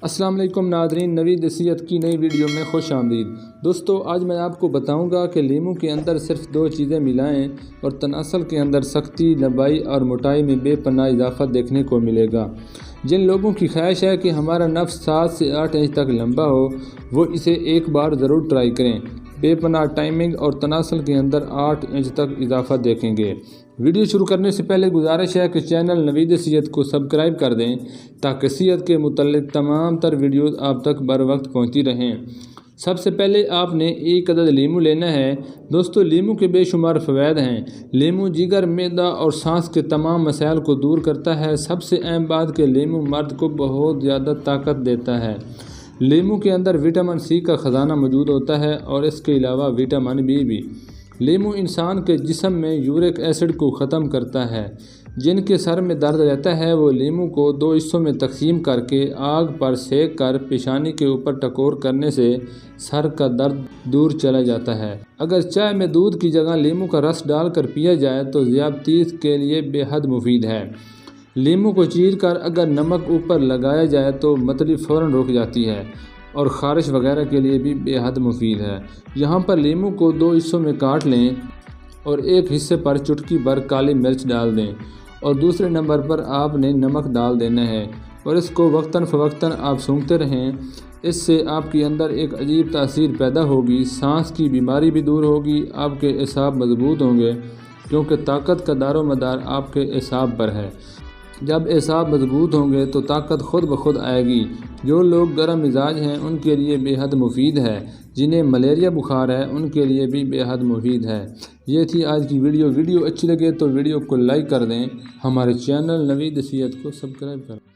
السلام علیکم ناظرین، نوید صحت کی نئی ویڈیو میں خوش آمدید۔ دوستو، آج میں آپ کو بتاؤں گا کہ لیموں کے اندر صرف 2 چیزیں ملائیں اور تناسل کے اندر سختی، لمبائی اور موٹائی میں بے پناہ اضافہ دیکھنے کو ملے گا۔ جن لوگوں کی خواہش ہے کہ ہمارا نفس 7 سے 8 انچ تک لمبا ہو، وہ اسے ایک بار ضرور ٹرائی کریں۔ بے پناہ ٹائمنگ اور تناسل کے اندر 8 انچ تک اضافہ دیکھیں گے۔ ویڈیو شروع کرنے سے پہلے گزارش ہے کہ چینل نوید صحت کو سبسکرائب کر دیں تاکہ صحت کے متعلق تمام تر ویڈیوز آپ تک بر وقت پہنچتی رہیں۔ سب سے پہلے آپ نے 1 عدد لیموں لینا ہے۔ دوستو، لیموں کے بے شمار فوائد ہیں۔ لیموں جگر، معدہ اور سانس کے تمام مسائل کو دور کرتا ہے۔ سب سے اہم بات کہ لیموں مرد کو بہت زیادہ طاقت دیتا ہے۔ لیموں کے اندر وٹامن سی کا خزانہ موجود ہوتا ہے اور اس کے علاوہ وٹامن بی بھی۔ لیموں انسان کے جسم میں یورک ایسڈ کو ختم کرتا ہے۔ جن کے سر میں درد رہتا ہے وہ لیموں کو 2 حصوں میں تقسیم کر کے آگ پر سینک کر پیشانی کے اوپر ٹکور کرنے سے سر کا درد دور چلا جاتا ہے۔ اگر چائے میں دودھ کی جگہ لیموں کا رس ڈال کر پیا جائے تو ذیابیطس کے لیے بے حد مفید ہے۔ لیموں کو چیر کر اگر نمک اوپر لگایا جائے تو متلی فوراً رک جاتی ہے اور خارش وغیرہ کے لیے بھی بے حد مفید ہے۔ یہاں پر لیموں کو 2 حصوں میں کاٹ لیں اور ایک حصے پر چٹکی بھر کالی مرچ ڈال دیں اور دوسرے نمبر پر آپ نے نمک ڈال دینا ہے اور اس کو وقتاً فوقتاً آپ سونگھتے رہیں۔ اس سے آپ کے اندر ایک عجیب تاثیر پیدا ہوگی۔ سانس کی بیماری بھی دور ہوگی۔ آپ کے اعصاب مضبوط ہوں گے کیونکہ طاقت کا دار و مدار آپ کے اعصاب پر ہے۔ جب اعصاب مضبوط ہوں گے تو طاقت خود بخود آئے گی۔ جو لوگ گرم مزاج ہیں ان کے لیے بے حد مفید ہے۔ جنہیں ملیریا بخار ہے ان کے لیے بھی بے حد مفید ہے۔ یہ تھی آج کی ویڈیو۔ ویڈیو اچھی لگے تو ویڈیو کو لائک کر دیں۔ ہمارے چینل نوید صحت کو سبسکرائب کریں۔